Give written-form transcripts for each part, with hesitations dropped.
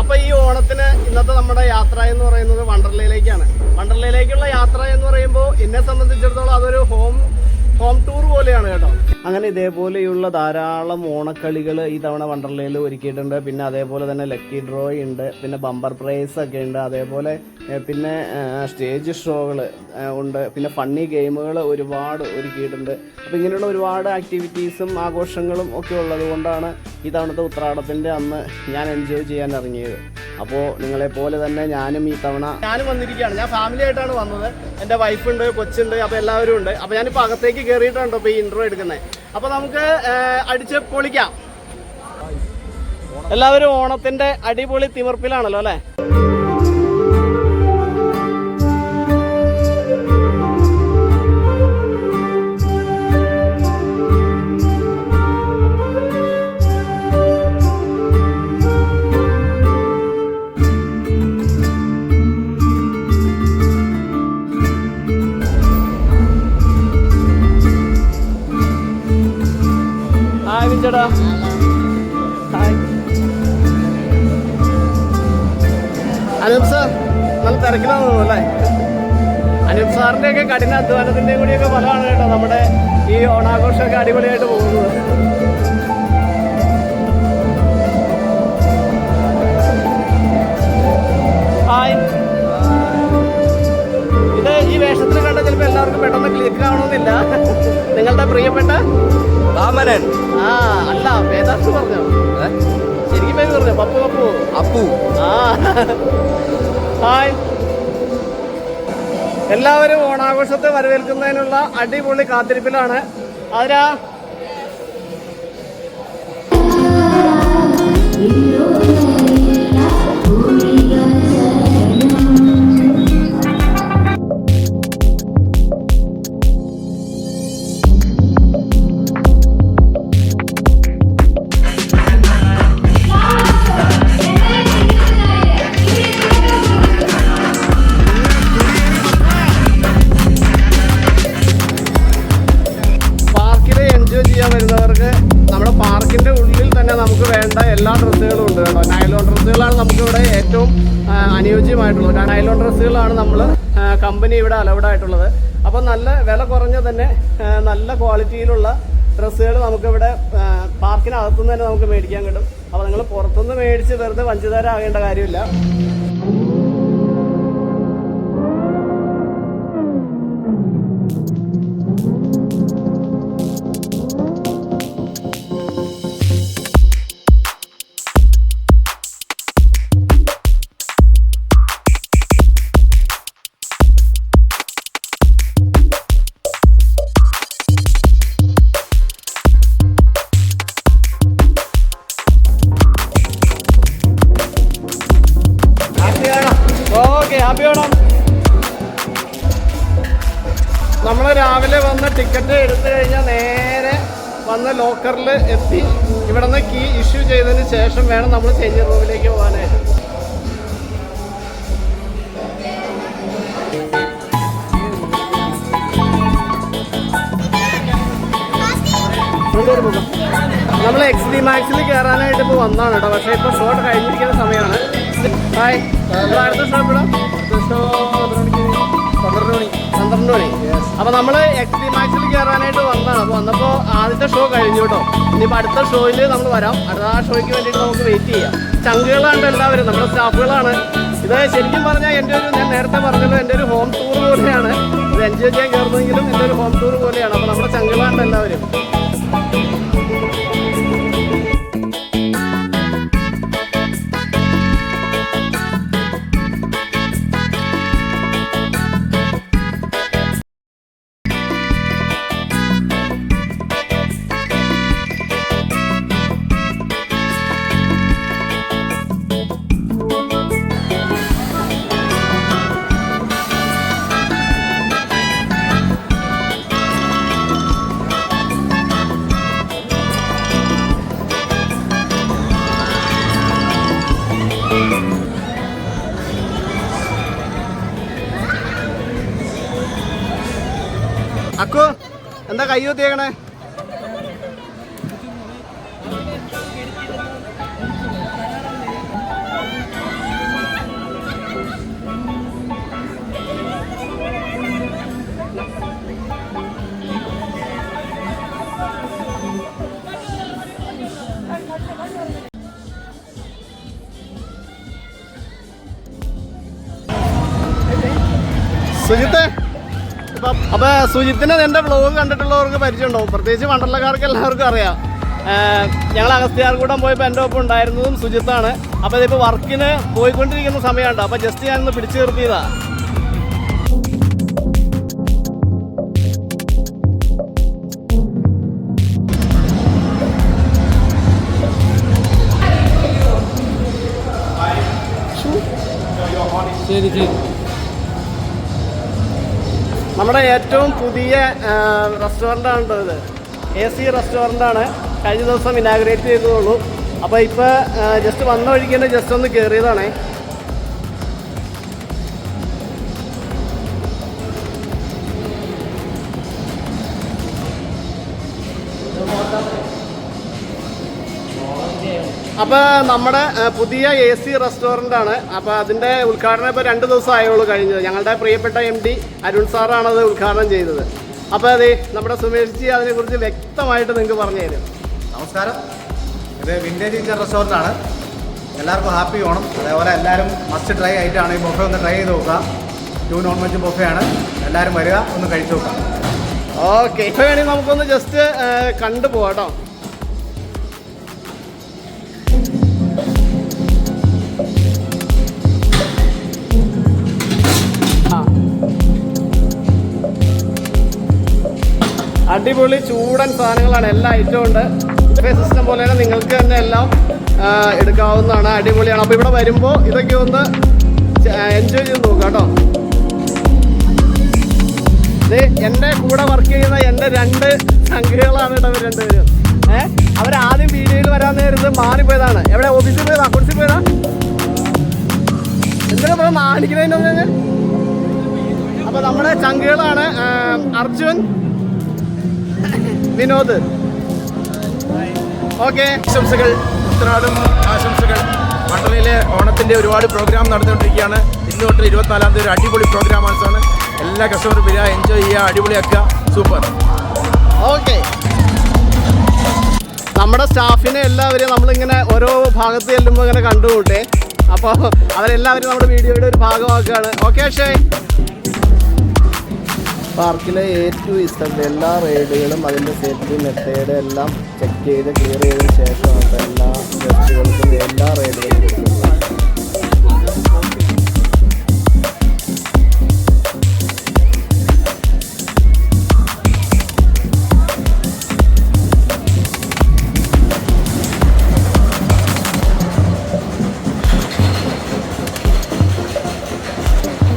അപ്പോൾ ഈ ഓണത്തിന് ഇന്നത്തെ നമ്മുടെ യാത്ര എന്ന് പറയുന്നത് വണ്ടർലയിലേക്കാണ്. വണ്ടർലയിലേക്കുള്ള യാത്ര എന്ന് പറയുമ്പോൾ എന്നെ സംബന്ധിച്ചിടത്തോളം അതൊരു ഹോം ടൂർ പോലെയാണ് കേട്ടോ. അങ്ങനെ ഇതേപോലെയുള്ള ധാരാളം ഓണക്കളികൾ ഈ തവണ വണ്ടർലയിൽ ഒരുക്കിയിട്ടുണ്ട്. പിന്നെ അതേപോലെ തന്നെ ലക്കി ഡ്രോ ഉണ്ട്, പിന്നെ ബമ്പർ പ്രൈസ് ഒക്കെ ഉണ്ട്, അതേപോലെ പിന്നെ സ്റ്റേജ് ഷോകൾ ഉണ്ട്, പിന്നെ ഫണ്ണി ഗെയിമുകൾ ഒരുപാട് ഒരുക്കിയിട്ടുണ്ട്. അപ്പോൾ ഇങ്ങനെയുള്ള ഒരുപാട് ആക്ടിവിറ്റീസും ആഘോഷങ്ങളും ഒക്കെ ഉള്ളത് കൊണ്ടാണ് ഈ തവണത്തെ ഉത്രാടത്തിൻ്റെ അന്ന് ഞാൻ എൻജോയ് ചെയ്യാൻ ഇറങ്ങിയത്. അപ്പോൾ നിങ്ങളെപ്പോലെ തന്നെ ഞാനും വന്നിരിക്കുകയാണ്. ഞാൻ ഫാമിലി ആയിട്ടാണ് വന്നത്. എൻ്റെ വൈഫുണ്ട്, കൊച്ചുണ്ട്, അപ്പോൾ എല്ലാവരും ഉണ്ട്. അപ്പോൾ ഞാനിപ്പോൾ അകത്തേക്ക് കയറിയിട്ടാണ് ഇപ്പോൾ ഈ ഇൻട്രോ എടുക്കുന്നത്. അപ്പോൾ നമുക്ക് അടിച്ച് പൊളിക്കാം. എല്ലാവരും ഓണത്തിൻ്റെ അടിപൊളി തിമിർപ്പിലാണല്ലോ അല്ലേ? ചേട്ടാ അനൂപ് സാർ നല്ല തിരക്കിലാന്ന് തോന്നുന്നു അല്ലേ? അനൂപ് സാറിൻ്റെ ഒക്കെ കഠിന അധ്വാനത്തിൻ്റെയും കൂടിയൊക്കെ ഫലമാണ് കേട്ടോ നമ്മുടെ ഈ ഓണാഘോഷമൊക്കെ അടിപൊളിയായിട്ട് പോകുന്നത്. ഹായ്, ഇത് ഈ വേഷത്തിൽ കണ്ട ചിലപ്പോൾ എല്ലാവർക്കും പെട്ടെന്ന് ക്ലിക്ക് ആവണമെന്നില്ല. നിങ്ങളുടെ പ്രിയപ്പെട്ട രാമനൻ. ആ അല്ല, വേദാസ് പറഞ്ഞോ? ശരിക്കും പേര് പറഞ്ഞോ? അപ്പു. ആ ഹായ്, എല്ലാവരും ഓണാഘോഷത്തെ വരവേൽക്കുന്നതിനുള്ള അടിപൊളി കാത്തിരിപ്പിലാണ്. അതിനാ പാർക്കിൻ്റെ ഉള്ളിൽ തന്നെ നമുക്ക് വേണ്ട എല്ലാ ഡ്രസ്സുകളും ഉണ്ട് കേട്ടോ. നൈലോൺ ഡ്രസ്സുകളാണ് നമുക്കിവിടെ ഏറ്റവും അനുയോജ്യമായിട്ടുള്ളത്. നൈലോൺ ഡ്രസ്സുകളാണ് നമ്മൾ കമ്പനി ഇവിടെ അലൗഡ് ആയിട്ടുള്ളത്. അപ്പോൾ നല്ല വില കുറഞ്ഞ തന്നെ നല്ല ക്വാളിറ്റിയിലുള്ള ഡ്രസ്സുകൾ നമുക്കിവിടെ പാർക്കിനകത്തുനിന്ന് തന്നെ നമുക്ക് മേടിക്കാൻ കിട്ടും. അപ്പോൾ നിങ്ങൾ പുറത്തുനിന്ന് മേടിച്ച് വെറുതെ വഞ്ചിതരാകേണ്ട കാര്യമില്ല. നമ്മൾ രാവിലെ വന്ന് ടിക്കറ്റ് എടുത്തു കഴിഞ്ഞാൽ നേരെ വന്ന് ലോക്കറിൽ എത്തി ഇവിടെ നിന്ന് കീ ഇഷ്യൂ ചെയ്തതിന് ശേഷം വേണം നമ്മൾ ചേഞ്ച് റൂമിലേക്ക് പോകാനായിട്ട്. നമ്മൾ XD മാക്സിൽ കയറാനായിട്ട് ഇപ്പോൾ വന്നതാണ് കേട്ടോ. പക്ഷേ ഇപ്പോൾ ഷോട്ട് കഴിഞ്ഞിരിക്കുന്ന സമയമാണ്. ഹായ്, അടുത്ത ഷോ ഇവിടെ 12 മണി. അപ്പോൾ നമ്മൾ XD മാക്സിൽ കയറാനായിട്ട് വന്നതാണ്. അപ്പോൾ വന്നപ്പോൾ ആദ്യത്തെ ഷോ കഴിഞ്ഞു കേട്ടോ. ഇനിയിപ്പോൾ അടുത്ത ഷോയിൽ നമ്മൾ വരാം. ആ ഷോയ്ക്ക് വേണ്ടിയിട്ട് നമുക്ക് വെയിറ്റ് ചെയ്യാം. ചങ്കുകളാണ് എല്ലാവരും, നമ്മുടെ സ്റ്റാഫുകളാണ്. ഇത് ശരിക്കും പറഞ്ഞാൽ ഞാൻ നേരത്തെ പറഞ്ഞല്ലോ, എൻ്റെ ഒരു ഹോം ടൂർ പോലെയാണ്. ഇത് എൻജോയ് ചെയ്യാൻ കയറുന്നെങ്കിലും എൻ്റെ ഒരു ഹോം ടൂർ പോലെയാണ്. അപ്പോൾ നമ്മുടെ ചങ്കുകളാണ് എല്ലാവരും. അക്കു എന്താ കൈ കുത്തിയേക്കണേ? സുജിത്ത് അപ്പൊ സുജിത്തിനെ എന്റെ വ്ലോഗ് കണ്ടിട്ടുള്ളവർക്ക് പരിചയമുണ്ടാവും, പ്രത്യേകിച്ച് വണ്ടർലക്കാർക്ക് എല്ലാവർക്കും അറിയാം. ഞങ്ങൾ അഗസ്ത്യാർകൂടം പോയപ്പോൾ എൻ്റെ ഒപ്പം ഉണ്ടായിരുന്നതും സുജിത്താണ്. അപ്പോൾ ഇതിപ്പോൾ വർക്കിന് പോയിക്കൊണ്ടിരിക്കുന്ന സമയമുണ്ട്. അപ്പോൾ ജസ്റ്റ് ഞാനൊന്ന് പിടിച്ചു നിർത്തിയതാ. ശരി ശരി. നമ്മുടെ ഏറ്റവും പുതിയ റെസ്റ്റോറൻ്റാണ് ഇത്. AC റെസ്റ്റോറൻ്റാണ്. കഴിഞ്ഞ ദിവസം ഇനാഗ്രേറ്റ് ചെയ്തതുള്ളൂ. അപ്പോൾ ഇപ്പോൾ ജസ്റ്റ് വന്ന വഴിക്ക് തന്നെ ജസ്റ്റ് ഒന്ന് കയറിയതാണേ. അപ്പോൾ നമ്മുടെ പുതിയ AC റെസ്റ്റോറൻ്റാണ്. അപ്പോൾ അതിൻ്റെ ഉദ്ഘാടനം ഇപ്പോൾ 2 ദിവസം ആയുള്ളൂ കഴിഞ്ഞത്. ഞങ്ങളുടെ പ്രിയപ്പെട്ട MD അരുൺ സാറാണ് അത് ഉദ്ഘാടനം ചെയ്തത്. അപ്പോൾ അതെ, നമ്മുടെ സുമേഷ് ജി അതിനെക്കുറിച്ച് വ്യക്തമായിട്ട് നിങ്ങൾക്ക് പറഞ്ഞു തരും. നമസ്കാരം. ഇത് വിൻറ്റേജ് കിച്ചൺ റെസ്റ്റോറൻ്റാണ്. എല്ലാവർക്കും ഹാപ്പി ഓണം. അതേപോലെ എല്ലാവരും മസ്റ്റ് ട്രൈ ആയിട്ടാണ് ഈ ബൊഫെ ഒന്ന് ട്രൈ ചെയ്ത് നോക്കുക. 2 നോൺ വെജ് ബൊഫെയാണ്. എല്ലാവരും വരിക, ഒന്ന് കഴിച്ചു നോക്കാം. ഓക്കെ, ഇപ്പോൾ വേണമെങ്കിൽ നമുക്കൊന്ന് ജസ്റ്റ് കണ്ടുപോകാം കേട്ടോ. അടിപൊളി ചൂടൻ സാധനങ്ങളാണ്, എല്ലാ ഐറ്റവും ഉണ്ട്. ബുഫേ സിസ്റ്റം പോലെ തന്നെ നിങ്ങൾക്ക് തന്നെ എല്ലാം എടുക്കാവുന്നതാണ്. അടിപൊളിയാണ്. അപ്പോൾ ഇവിടെ വരുമ്പോൾ ഇതൊക്കെ ഒന്ന് എൻജോയ് ചെയ്ത് നോക്കുക കേട്ടോ. ഇത് എൻ്റെ കൂടെ വർക്ക് ചെയ്യുന്ന എൻ്റെ 2 സംഘികളാണ് കേട്ടോ. ഇവർ 2 പേരും അവരാദ്യം വീഡിയോയിൽ വരാൻ നേരത്ത് മാറിപ്പോയതാണ്. എവിടെ ഓഫീസിൽ പോയതാ, അക്കൗൺസിൽ പോയതാ, എന്തിനാ നാണിക്കുന്നതിനൊന്ന്. അപ്പോൾ നമ്മുടെ ചങ്കുകളാണ് അർജുൻ, വിനോദ്. ഓക്കെ, ആശംസകൾ, ഉത്രാടം ആശംസകൾ. മണ്ഡലയിലെ ഓണത്തിൻ്റെ ഒരുപാട് പ്രോഗ്രാം നടന്നുകൊണ്ടിരിക്കുകയാണ്. ഇന്ന് തൊട്ട് 24-ാം തീയതി ഒരു അടിപൊളി പ്രോഗ്രാമാണ്. എല്ലാ കസ്റ്റമറും വരിക, എൻജോയ് ചെയ്യുക, അടിപൊളിയാക്കുക. സൂപ്പർ. ഓക്കെ, നമ്മുടെ സ്റ്റാഫിനെ എല്ലാവരെയും നമ്മളിങ്ങനെ ഓരോ ഭാഗത്ത് ചെല്ലുമ്പോൾ ഇങ്ങനെ കണ്ടുകൂട്ടെ. അപ്പോൾ അവരെല്ലാവരും നമ്മുടെ വീഡിയോയുടെ ഒരു ഭാഗമാക്കുകയാണ്. ഓക്കെ അക്ഷയ്. പാർക്കിലെ ഏറ്റവും ഇഷ്ടപ്പെട്ട എല്ലാ റൈഡുകളും അതിൻ്റെ സേഫ്റ്റി മെത്തേഡ് എല്ലാം ചെക്ക് ചെയ്ത് ക്ലിയർ ചെയ്തതിന് ശേഷമാണ് എല്ലാ ഗസ്റ്റുകൾക്കും എല്ലാ റൈഡുകളും കൊടുക്കുന്നത്.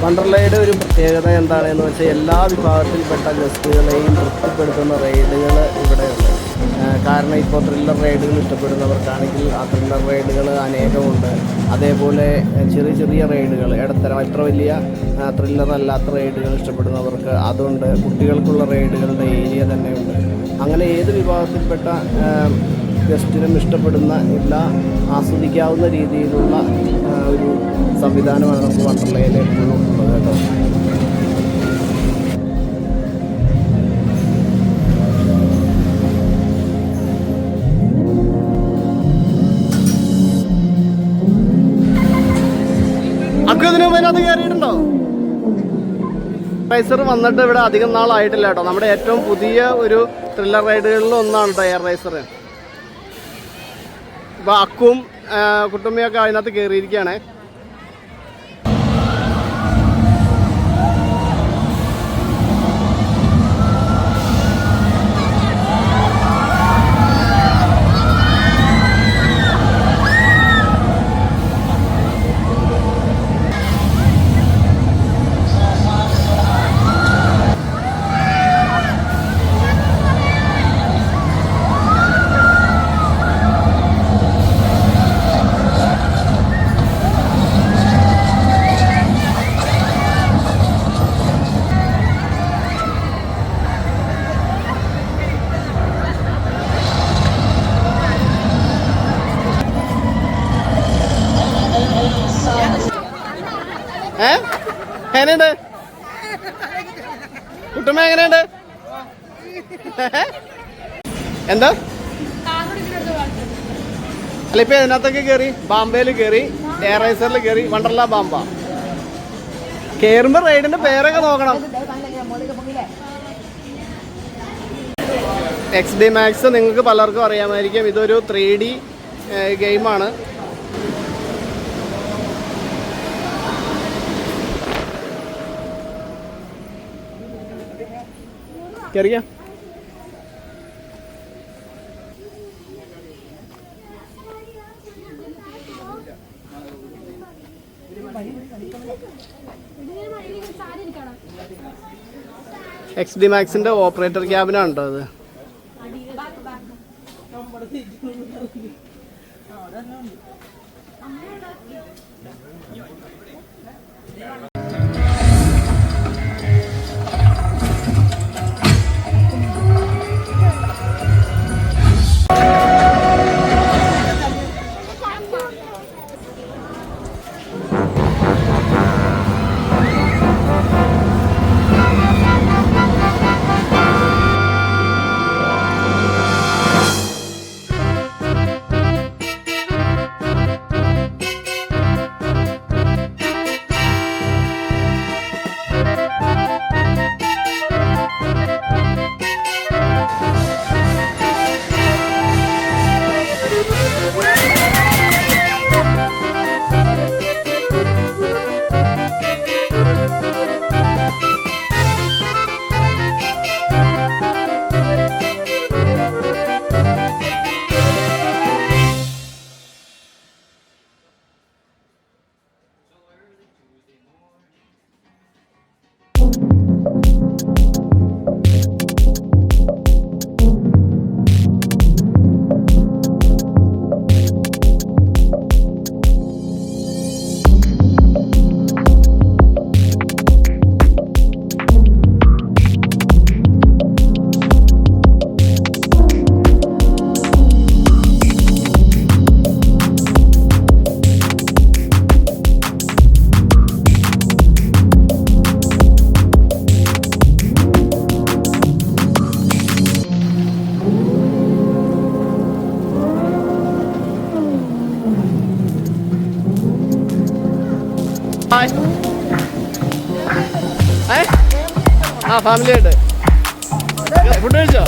വണ്ടർലയുടെ ഒരു പ്രത്യേകത എന്താണെന്ന് വെച്ചാൽ എല്ലാ വിഭാഗത്തിൽപ്പെട്ട ഗസ്റ്റുകളെയും തൃപ്തിപ്പെടുത്തുന്ന റൈഡുകൾ ഇവിടെയുണ്ട്. കാരണം ഇപ്പോൾ ത്രില്ലർ റൈഡുകൾ ഇഷ്ടപ്പെടുന്നവർക്കാണെങ്കിൽ ആ ത്രില്ലർ റൈഡുകൾ അനേകമുണ്ട്. അതേപോലെ ചെറിയ ചെറിയ റൈഡുകൾ, ഇടത്തരം അത്ര വലിയ ത്രില്ലർ അല്ലാത്ത റൈഡുകൾ ഇഷ്ടപ്പെടുന്നവർക്ക് അതുണ്ട്. കുട്ടികൾക്കുള്ള റൈഡുകളുടെ ഏരിയ തന്നെയുണ്ട്. അങ്ങനെ ഏത് വിഭാഗത്തിൽപ്പെട്ട ഗസ്റ്റിനും ഇഷ്ടപ്പെടുന്ന എല്ലാ ആസ്വദിക്കാവുന്ന രീതിയിലുള്ള ഒരു സംവിധാനമാണ് നമുക്ക് വണ്ടർലയിൽ എപ്പോഴും ഉള്ളത് കേട്ടോ. അക്കു ഇതിനു മുമ്പ് അതിനകത്ത് കയറിയിട്ടുണ്ടോ? റൈസർ വന്നിട്ട് ഇവിടെ അധികം നാളായിട്ടില്ല കേട്ടോ. നമ്മുടെ ഏറ്റവും പുതിയ ഒരു ത്രില്ലർ റൈഡുകളിൽ ഒന്നാണ് കേട്ടോ എയർ റൈസർ. ഇപ്പോൾ അക്കും കുട്ടുമ്മയൊക്കെ അതിനകത്ത് കയറിയിരിക്കുകയാണ്. എങ്ങനെയുണ്ട് കുട്ടുമ്മ, എങ്ങനെയുണ്ട്? എന്താ അല്ല, ഇപ്പൊ ഇതിനകത്തൊക്കെ കയറി, ബാംബയിൽ കയറി, എയർ റൈസറിൽ കയറി, വണ്ടർല ബാംബ. കേറുമ്പോ റൈഡിന്റെ പേരൊക്കെ നോക്കണം. XD Max നിങ്ങൾക്ക് പലർക്കും അറിയാമായിരിക്കും. ഇതൊരു 3D ഗെയിമാണ്. കേറിയാ XD Maxന്റെ ഓപ്പറേറ്റർ ക്യാബിനാണ് കേട്ടോ അത്. ഫാമിലി ആയിട്ട് ഫുഡ് കഴിച്ചോ?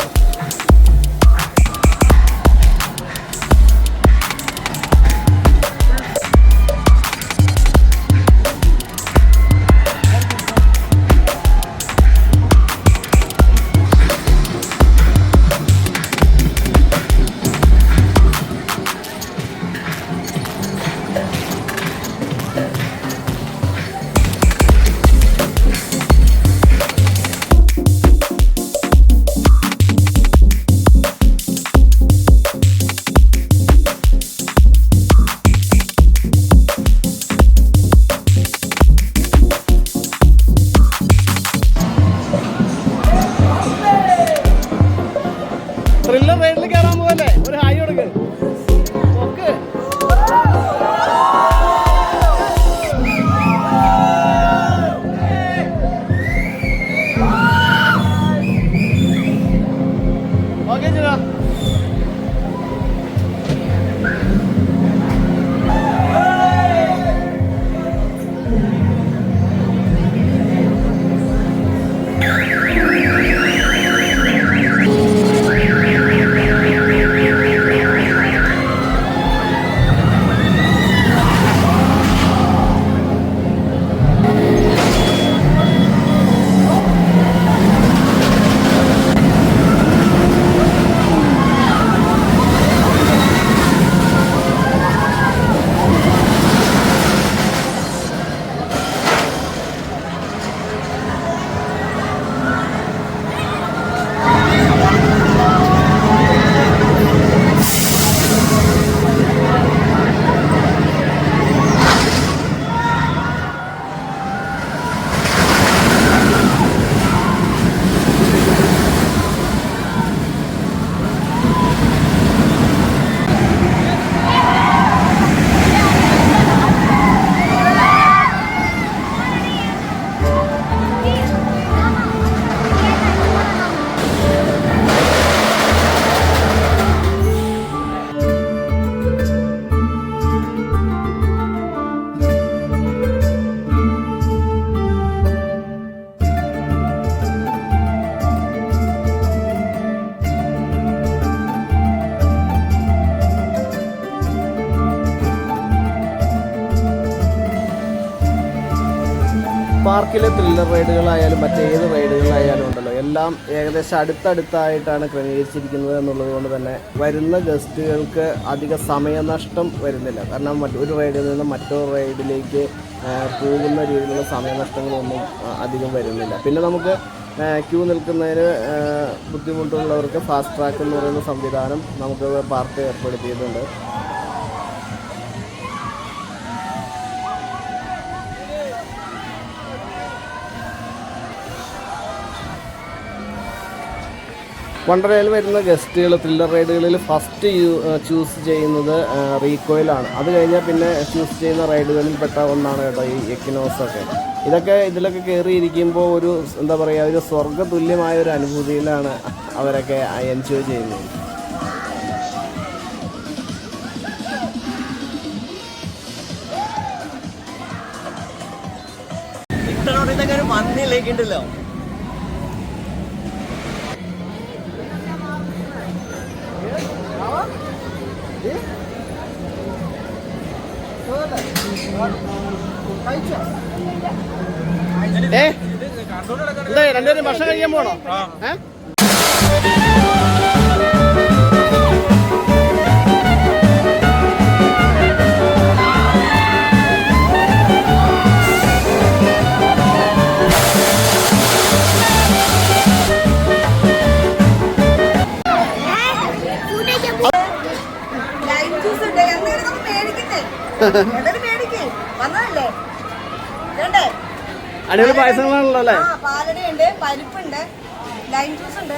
പാർക്കിലെ ത്രില്ലർ റൈഡുകളായാലും മറ്റേത് റൈഡുകളായാലും ഉണ്ടല്ലോ എല്ലാം ഏകദേശം അടുത്തടുത്തായിട്ടാണ് ക്രമീകരിച്ചിരിക്കുന്നത് എന്നുള്ളത് കൊണ്ട് തന്നെ വരുന്ന ഗസ്റ്റുകൾക്ക് അധിക സമയനഷ്ടം വരുന്നില്ല. കാരണം ഒരു റൈഡിൽ നിന്ന് മറ്റൊരു റൈഡിലേക്ക് പോകുന്ന രീതിയിലുള്ള സമയനഷ്ടങ്ങളൊന്നും അധികം വരുന്നില്ല. പിന്നെ നമുക്ക് ക്യൂ നിൽക്കുന്നതിന് ബുദ്ധിമുട്ടുള്ളവർക്ക് ഫാസ്റ്റ് ട്രാക്ക് എന്ന് പറയുന്ന സംവിധാനം നമുക്ക് പാർക്ക് ഏർപ്പെടുത്തിയിട്ടുണ്ട്. വണ്ടർലയിൽ വരുന്ന ഗസ്റ്റുകൾ ത്രില്ലർ റൈഡുകളിൽ ഫസ്റ്റ് ചൂസ് ചെയ്യുന്നത് റീകോയിലാണ്. അത് കഴിഞ്ഞാൽ പിന്നെ ചൂസ് ചെയ്യുന്ന റൈഡുകളിൽ പെട്ട ഒന്നാണ് കേട്ടോ ഈ എക്വിനോക്സൊക്കെ. ഇതിലൊക്കെ കയറിയിരിക്കുമ്പോൾ ഒരു എന്താ പറയുക, ഒരു സ്വർഗ്ഗ തുല്യമായ ഒരു അനുഭൂതിയിലാണ് അവരൊക്കെ എൻജോയ് ചെയ്യുന്നത്. ഇത്രയോടെ മണ്ണിലേക്കുണ്ടല്ലോ. രണ്ടുപേരും ഭക്ഷണം കഴിക്കാൻ പോകണോ? അടിപൊളി പായസങ്ങളാണല്ലോ അല്ലേ? പാലടയുണ്ട്, പരിപ്പുണ്ട്, ലൈം ജ്യൂസ് ഉണ്ട്.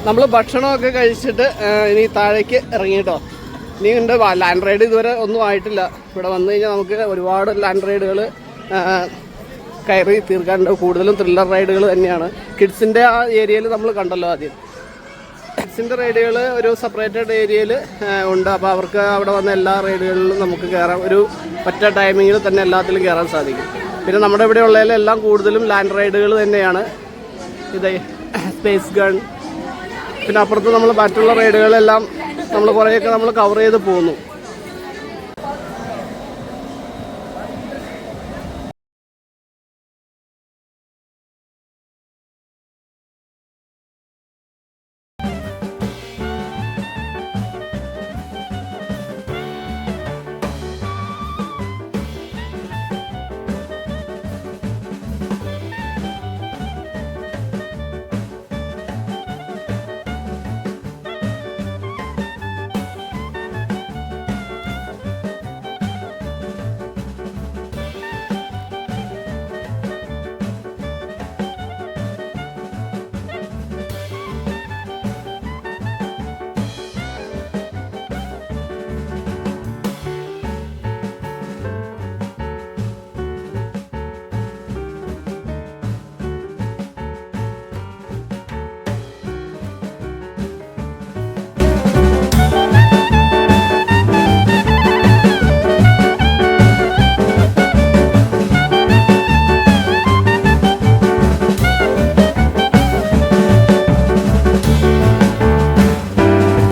നമ്മൾ ഭക്ഷണമൊക്കെ കഴിച്ചിട്ട് ഇനി താഴേക്ക് ഇറങ്ങിയിട്ടോ. ഇനി ഉണ്ട് ലാൻഡ് റൈഡ് ഇതുവരെ ഒന്നും ആയിട്ടില്ല. ഇവിടെ വന്നു കഴിഞ്ഞാൽ നമുക്ക് ഒരുപാട് ലാൻഡ് റൈഡുകൾ കയറി തീർക്കാനുണ്ട്. കൂടുതലും ത്രില്ലർ റൈഡുകൾ തന്നെയാണ്. കിഡ്സിൻ്റെ ആ ഏരിയയിൽ നമ്മൾ കണ്ടല്ലോ ആദ്യം. കിഡ്സിൻ്റെ റൈഡുകൾ ഒരു സെപ്പറേറ്റഡ് ഏരിയയിൽ ഉണ്ട്. അപ്പോൾ അവർക്ക് അവിടെ വന്ന എല്ലാ റൈഡുകളിലും നമുക്ക് കയറാം. ഒരു ഒറ്റ ടൈമിങ്ങിൽ തന്നെ എല്ലാത്തിലും കയറാൻ സാധിക്കും. പിന്നെ നമ്മുടെ ഇവിടെ ഉള്ളതിലെല്ലാം കൂടുതലും ലാൻഡ് റൈഡുകൾ തന്നെയാണ്. ഇത് സ്പേസ് ഗൺ, പിന്നെ അപ്പുറത്ത് നമ്മൾ മറ്റുള്ള റൈഡുകളെല്ലാം നമ്മൾ കുറേയൊക്കെ നമ്മൾ കവർ ചെയ്ത് പോകുന്നു.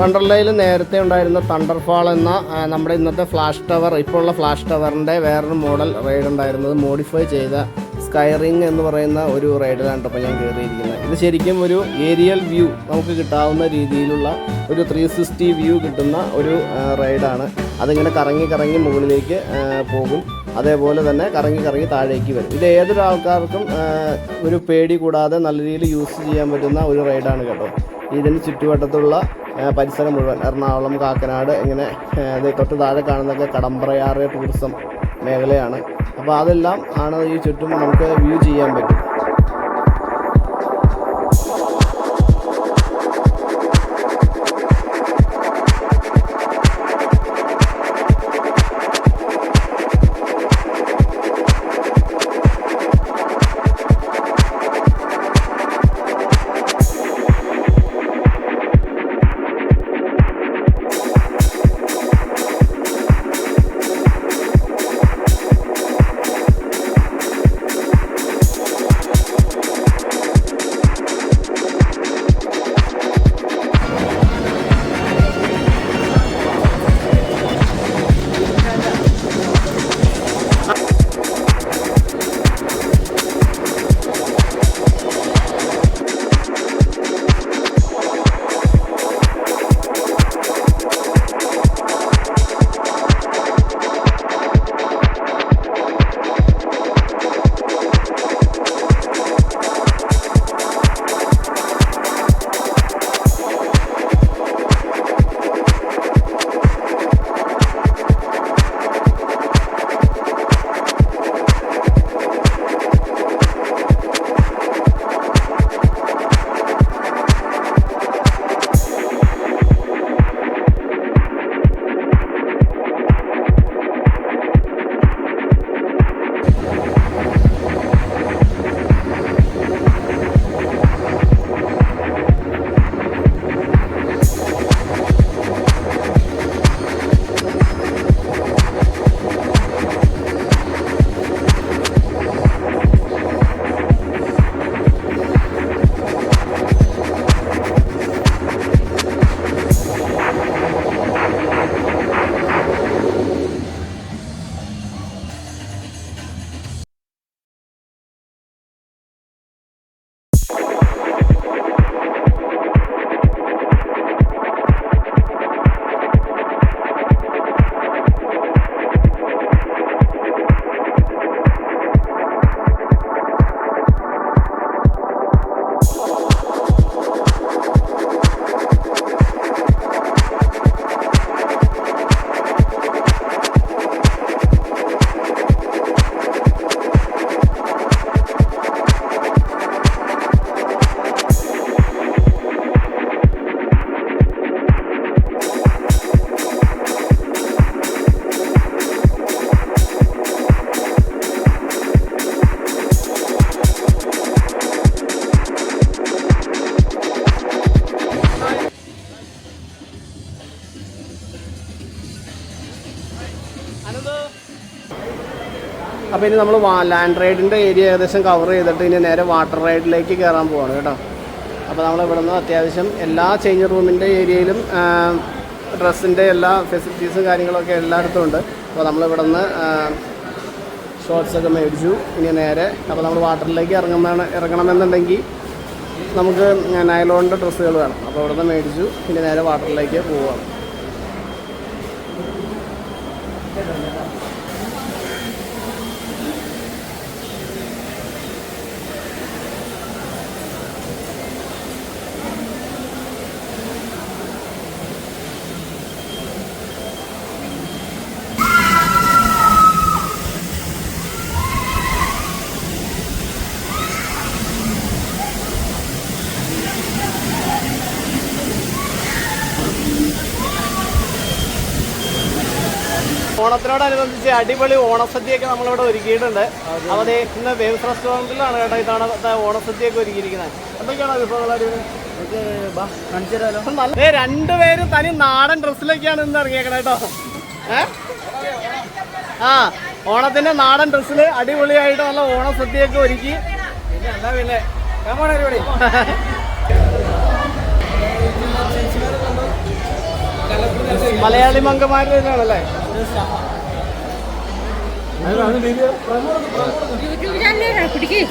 വണ്ടർലയിൽ നേരത്തെ ഉണ്ടായിരുന്ന തണ്ടർഫാൾ എന്ന നമ്മുടെ ഇന്നത്തെ ഫ്ലാഷ് ടവർ, ഇപ്പോൾ ഉള്ള ഫ്ലാഷ് ടവറിൻ്റെ വേറൊരു മോഡൽ റൈഡ് ഉണ്ടായിരുന്നത് മോഡിഫൈ ചെയ്ത സ്കൈറിങ് എന്ന് പറയുന്ന ഒരു റൈഡിലാണ് ഇപ്പോൾ ഞാൻ കയറിയിരിക്കുന്നത്. ഇത് ശരിക്കും ഒരു ഏരിയൽ വ്യൂ നമുക്ക് കിട്ടാവുന്ന രീതിയിലുള്ള ഒരു 360 വ്യൂ കിട്ടുന്ന ഒരു റൈഡാണ്. അതിങ്ങനെ കറങ്ങി കറങ്ങി മുകളിലേക്ക് പോകും, അതേപോലെ തന്നെ കറങ്ങി കറങ്ങി താഴേക്ക് വരും. ഇത് ഏതൊരു ആൾക്കാർക്കും ഒരു പേടി കൂടാതെ നല്ല രീതിയിൽ യൂസ് ചെയ്യാൻ പറ്റുന്ന ഒരു റൈഡാണ് കേട്ടോ. ഇതിന് ചുറ്റുവട്ടത്തുള്ള പരിസരം മുഴുവൻ എറണാകുളം, കാക്കനാട്, ഇങ്ങനെ തൊട്ട് താഴെ കാണുന്നതൊക്കെ കടമ്പ്രയാറ് ടൂറിസം മേഖലയാണ്. അപ്പോൾ അതെല്ലാം ആണ് ഈ ചുറ്റും നമുക്ക് വ്യൂ ചെയ്യാൻ പറ്റും. അപ്പോൾ ഇനി നമ്മൾ ലാൻഡ് റൈഡിൻ്റെ ഏരിയ ഏകദേശം കവർ ചെയ്തിട്ട് ഇനി നേരെ വാട്ടർ റൈഡിലേക്ക് കയറാൻ പോവാണ് കേട്ടോ. അപ്പോൾ നമ്മൾ ഇവിടെ നിന്ന് അത്യാവശ്യം എല്ലാ ചേഞ്ച് റൂമിൻ്റെ ഏരിയയിലും ഡ്രസ്സിൻ്റെ എല്ലാ ഫെസിലിറ്റീസും കാര്യങ്ങളൊക്കെ എല്ലായിടത്തും ഉണ്ട്. അപ്പോൾ നമ്മളിവിടെ നിന്ന് ഷോർട്സൊക്കെ മേടിച്ചു. ഇനി നേരെ അപ്പോൾ നമ്മൾ വാട്ടറിലേക്ക് ഇറങ്ങണമെന്നുണ്ടെങ്കിൽ നമുക്ക് നൈലോണിൻ്റെ ഡ്രസ്സുകൾ വേണം. അപ്പോൾ ഇവിടെ നിന്ന് മേടിച്ചു. ഇനി നേരെ വാട്ടറിലേക്ക് പോവാം. ഓണത്തിനോടനുബന്ധിച്ച് അടിപൊളി ഓണസദ്യയൊക്കെ നമ്മളിവിടെ ഒരുക്കിയിട്ടുണ്ട്. അപ്പോൾ അതേ ഇന്ന് വേവ്സ് റെസ്റ്റോറൻറ്റിലാണ് കേട്ടോ ഇതാണ് ഓണസദ്യയൊക്കെ ഒരുക്കിയിരിക്കുന്നത്. എന്തൊക്കെയാണ് വിഭവങ്ങൾ? നല്ല രണ്ടുപേരും തനി നാടൻ ഡ്രസ്സിലൊക്കെയാണ് ഇന്ന് ഇറങ്ങിയേക്കണേ കേട്ടോ. ഓണത്തിന്റെ നാടൻ ഡ്രസ്സിൽ അടിപൊളിയായിട്ട് നല്ല ഓണസദ്യയൊക്കെ ഒരുക്കി. പിന്നെ മലയാളി മംഗന്മാർ തന്നെയാണല്ലേ? യൂട്യൂബ് ചാനലാണ് പിടിക്ക്.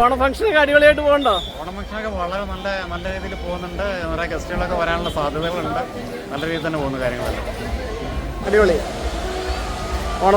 ഓണ ഫംഗ്ഷനൊക്കെ അടിപൊളിയായിട്ട് പോകണ്ടോ? ഓണം ഫംഗ്ഷനൊക്കെ വളരെ നല്ല രീതിയിൽ പോകുന്നുണ്ട്. നിറയെ ഗസ്റ്റുകളൊക്കെ വരാനുള്ള സാധ്യതകളുണ്ട്. നല്ല രീതിയിൽ തന്നെ പോകുന്ന കാര്യങ്ങളല്ല. അടിപൊളി ഓണ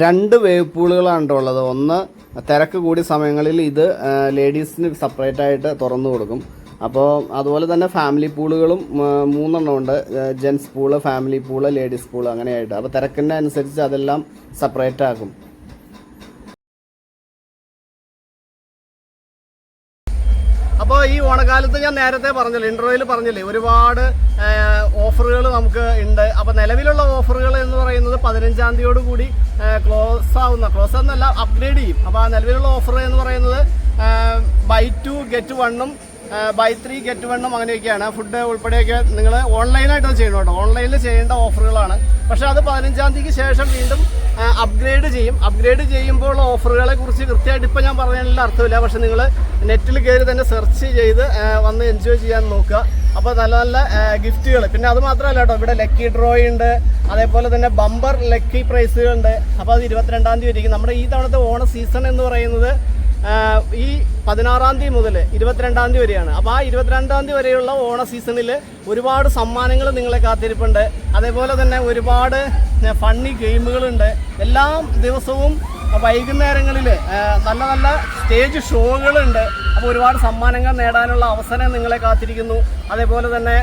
രണ്ട് വേവ് പൂളുകളാണ് ഉള്ളത്. ഒന്ന് തിരക്ക് കൂടിയ സമയങ്ങളിൽ ഇത് ലേഡീസിന് സെപ്പറേറ്റ് ആയിട്ട് തുറന്നു കൊടുക്കും. അപ്പോൾ അതുപോലെ തന്നെ ഫാമിലി പൂളുകളും 3 എണ്ണം ഉണ്ട്. Gents pool, family pool, ladies pool അങ്ങനെയായിട്ട്. അപ്പോൾ തിരക്കിൻ്റെ അനുസരിച്ച് അതെല്ലാം സെപ്പറേറ്റ് ആക്കും. അപ്പോൾ ഈ ഓണക്കാലത്ത് ഞാൻ നേരത്തെ പറഞ്ഞില്ലേ, ഇൻട്രോയിൽ പറഞ്ഞില്ലേ, ഒരുപാട് ഓഫറുകൾ നമുക്ക് ഉണ്ട്. അപ്പോൾ നിലവിലുള്ള ഓഫറുകൾ എന്ന് പറയുന്നത് 15-ാം തീയതിയോട് കൂടി ക്ലോസ് എന്നല്ല, അപ്ഗ്രേഡ് ചെയ്യും. അപ്പോൾ ആ നിലവിലുള്ള ഓഫർ എന്ന് പറയുന്നത് buy 2 get 1 buy 3 get 1 അങ്ങനെയൊക്കെയാണ്. ഫുഡ് ഉൾപ്പെടെയൊക്കെ നിങ്ങൾ ഓൺലൈനായിട്ട് ചെയ്യണം കേട്ടോ. ഓൺലൈനിൽ ചെയ്യേണ്ട ഓഫറുകളാണ്. പക്ഷേ അത് 15-ാം തീയതിക്ക് ശേഷം വീണ്ടും അപ്ഗ്രേഡ് ചെയ്യും. അപ്ഗ്രേഡ് ചെയ്യുമ്പോൾ ഓഫറുകളെ കുറിച്ച് കൃത്യമായിട്ട് ഇപ്പോൾ ഞാൻ പറഞ്ഞതിനുള്ള അർത്ഥമില്ല. പക്ഷേ നിങ്ങൾ നെറ്റിൽ കയറി തന്നെ സെർച്ച് ചെയ്ത് വന്ന് എൻജോയ് ചെയ്യാൻ നോക്കുക. അപ്പോൾ നല്ല നല്ല ഗിഫ്റ്റുകൾ, പിന്നെ അത് മാത്രമല്ല കേട്ടോ, ഇവിടെ ലക്കി ഡ്രോ ഉണ്ട്, അതേപോലെ തന്നെ ബമ്പർ ലക്കി പ്രൈസുകളുണ്ട്. അപ്പോൾ അത് 22-ാം തീയതി ആയിരിക്കും. നമ്മുടെ ഈ തവണത്തെ ഓണ സീസൺ എന്ന് പറയുന്നത് ഈ 16-ാം തീയതി മുതൽ 22-ാം തീയതി വരെയാണ്. അപ്പോൾ ആ 22-ാം തീയതി വരെയുള്ള ഓണ സീസണിൽ ഒരുപാട് സമ്മാനങ്ങൾ നിങ്ങളെ കാത്തിരിപ്പുണ്ട്. അതേപോലെ തന്നെ ഒരുപാട് ഫണ്ണി ഗെയിമുകളുണ്ട്. എല്ലാ ദിവസവും വൈകുന്നേരങ്ങളിൽ നല്ല നല്ല സ്റ്റേജ് ഷോകളുണ്ട്. അപ്പോൾ ഒരുപാട് സമ്മാനങ്ങൾ നേടാനുള്ള അവസരം നിങ്ങളെ കാത്തിരിക്കുന്നു. അതേപോലെ തന്നെ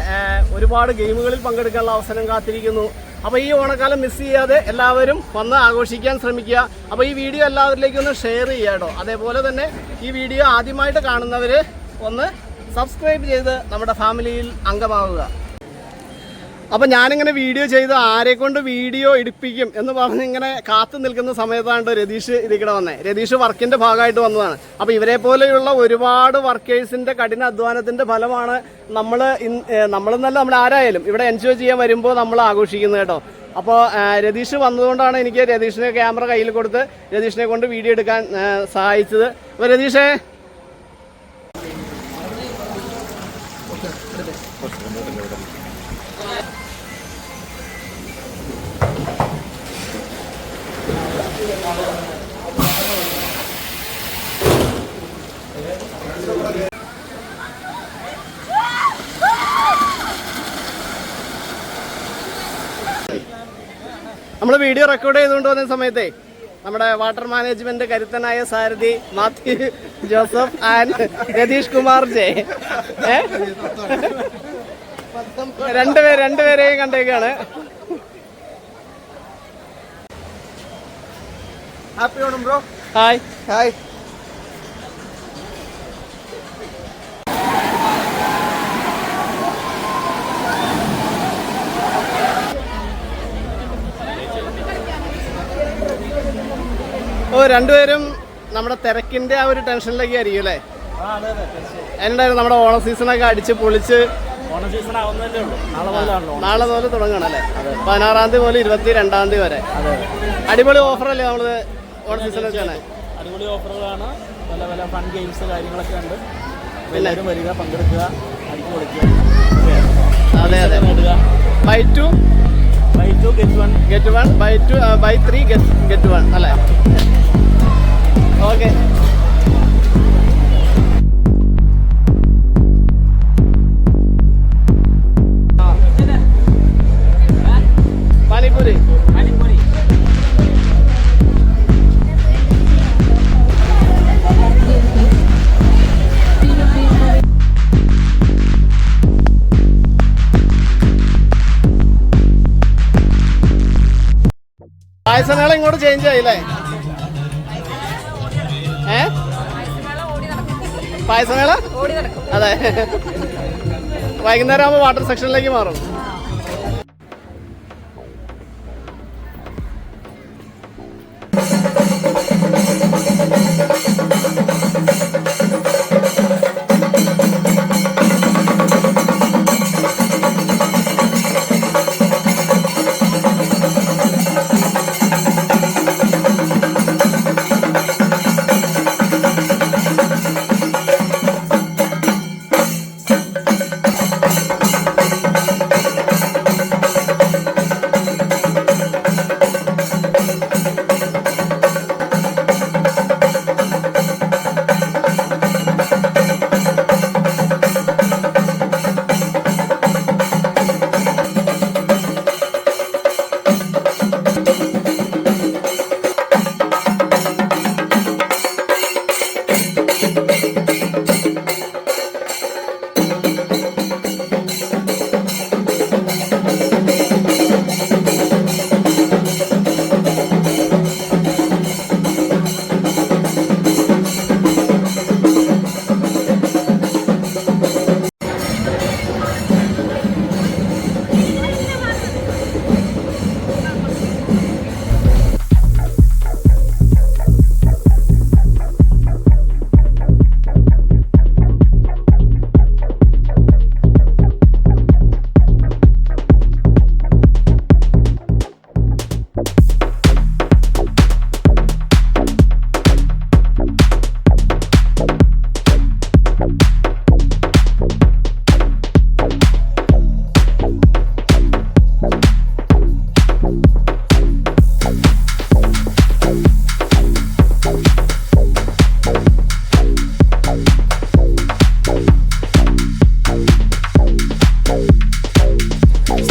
ഒരുപാട് ഗെയിമുകളിൽ പങ്കെടുക്കാനുള്ള അവസരം കാത്തിരിക്കുന്നു. അപ്പോൾ ഈ ഓണക്കാലം മിസ് ചെയ്യാതെ എല്ലാവരും വന്ന് ആഘോഷിക്കാൻ ശ്രമിക്കുക. അപ്പോൾ ഈ വീഡിയോ എല്ലാവരിലേക്കും ഒന്ന് ഷെയർ ചെയ്യുക കേട്ടോ. അതേപോലെ തന്നെ ഈ വീഡിയോ ആദ്യമായിട്ട് കാണുന്നവർ ഒന്ന് സബ്സ്ക്രൈബ് ചെയ്ത് നമ്മുടെ ഫാമിലിയിൽ അംഗമാവുക. അപ്പം ഞാനിങ്ങനെ വീഡിയോ ചെയ്ത് ആരെക്കൊണ്ട് വീഡിയോ എടുപ്പിക്കും എന്ന് പറഞ്ഞ് ഇങ്ങനെ കാത്തു നിൽക്കുന്ന സമയത്താണ് രതീഷ് ഇതിക്കടെ വന്നത്. രതീഷ് വർക്കിൻ്റെ ഭാഗമായിട്ട് വന്നതാണ്. അപ്പോൾ ഇവരെ പോലെയുള്ള ഒരുപാട് വർക്കേഴ്സിൻ്റെ കഠിന അധ്വാനത്തിൻ്റെ ഫലമാണ് നമ്മളെന്നല്ല നമ്മൾ ആരായാലും ഇവിടെ എൻജോയ് ചെയ്യാൻ വരുമ്പോൾ നമ്മൾ ആഘോഷിക്കുന്നത് കേട്ടോ. അപ്പോൾ രതീഷ് വന്നതുകൊണ്ടാണ് എനിക്ക് രതീഷിന് ക്യാമറ കയ്യിൽ കൊടുത്ത് രതീഷിനെ കൊണ്ട് വീഡിയോ എടുക്കാൻ സഹായിച്ചത്. അപ്പോൾ രതീഷേ, നമ്മൾ വീഡിയോ റെക്കോർഡ് ചെയ്തുകൊണ്ട് വന്ന സമയത്തേ നമ്മുടെ വാട്ടർ മാനേജ്മെന്റ് കരുത്തനായ സാരഥി Mathew Joseph and Ratheesh Kumar J രണ്ടുപേരെയും കണ്ടേക്കാണ്. Happy Onam bro. Hi hi. രണ്ടുപേരും നമ്മുടെ തിരക്കിന്റെ ആ ഒരു ടെൻഷനിലേക്ക് ആയിരിക്കും അല്ലേ? എന്തായാലും നമ്മുടെ ഓണം സീസണൊക്കെ അടിച്ച് പൊളിച്ച് നാളെ മുതൽ തുടങ്ങണം അല്ലേ? 16-ാം തീയതി മുതൽ 22-ാം തീയതി വരെ അടിപൊളി ഓഫറല്ലേ നമ്മള് ഓണം സീസണിൽ തന്നെ? അടിപൊളി ഓഫറുകളാണ്. പല പല ഫൺ ഗെയിംസ് കാര്യങ്ങളൊക്കെ ഉണ്ട്. എല്ലാവരും വരിക, പങ്കെടുക്കുക, അടിച്ചു പൊളിക്കുക. അതെ അതെ. Buy two get one, buy 3 get one അല്ലേ? ഓക്കെ. പാനിപൂരി പായസമേള ഇങ്ങോട്ട് ചേഞ്ച് ആയില്ലേ? പായസമേള അതെ. വൈകുന്നേരം ആകുമ്പോൾ വാട്ടർ സെക്ഷനിലേക്ക് മാറും.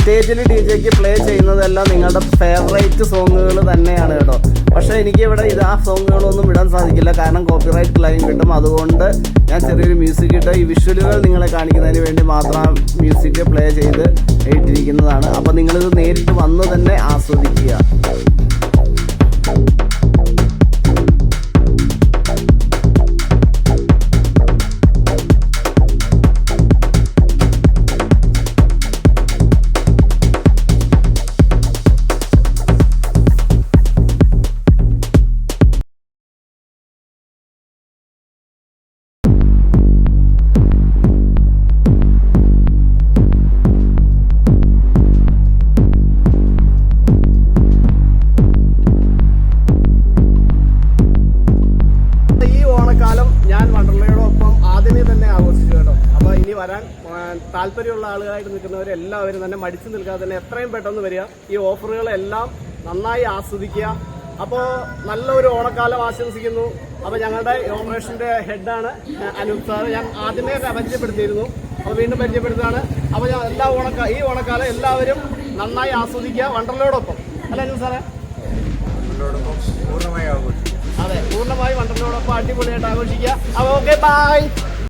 സ്റ്റേജിൽ DJ പ്ലേ ചെയ്യുന്നതെല്ലാം നിങ്ങളുടെ ഫേവറേറ്റ് സോങ്ങുകൾ തന്നെയാണ് കേട്ടോ. പക്ഷേ എനിക്ക് ഇവിടെ ആ സോങ്ങുകളൊന്നും ഇടാൻ സാധിക്കില്ല, കാരണം കോപ്പിറൈറ്റ് ക്ലെയിം കിട്ടും. അതുകൊണ്ട് ഞാൻ ചെറിയൊരു മ്യൂസിക് ഇട്ട് ഈ വിഷ്വലുകൾ നിങ്ങളെ കാണിക്കുന്നതിന് വേണ്ടി മാത്രം മ്യൂസിക് പ്ലേ ചെയ്ത് ഇട്ടിരിക്കുന്നതാണ്. അപ്പോൾ നിങ്ങളിത് നേരിട്ട് വന്ന് തന്നെ ആസ്വദിക്കുക. ഈ ഓണക്കാലം ഞാൻ വണ്ടർലയോടൊപ്പം ആദ്യമേ തന്നെ ആഘോഷിച്ചു കേട്ടോ. അപ്പോൾ ഇനി വരാൻ താല്പര്യമുള്ള ആളുകളായിട്ട് നിൽക്കുന്നവരെല്ലാവരും തന്നെ മടിച്ചു നിൽക്കാതെ തന്നെ എത്രയും പെട്ടെന്ന് വരിക. ഈ ഓഫറുകളെല്ലാം നന്നായി ആസ്വദിക്കുക. അപ്പോൾ നല്ലൊരു ഓണക്കാലം ആശംസിക്കുന്നു. അപ്പോൾ ഞങ്ങളുടെ ഓപ്പറേഷൻ്റെ ഹെഡാണ് അനൂപ് സാർ. ഞാൻ ആദ്യമേ പരിചയപ്പെടുത്തിയിരുന്നു, അപ്പോൾ വീണ്ടും പരിചയപ്പെടുത്തുകയാണ്. അപ്പോൾ ഞാൻ ഈ ഓണക്കാലം എല്ലാവരും നന്നായി ആസ്വദിക്കുക വണ്ടർലയോടൊപ്പം. അല്ല അനൂപ് സാറേ? പൂർണ്ണമായി ആഘോഷിക്കും. അതെ, പൂർണ്ണമായി വണ്ടർലയോടൊപ്പം അടിപൊളിയായിട്ട് ആഘോഷിക്കുക. അപ്പോൾ ഓക്കെ, ബൈ.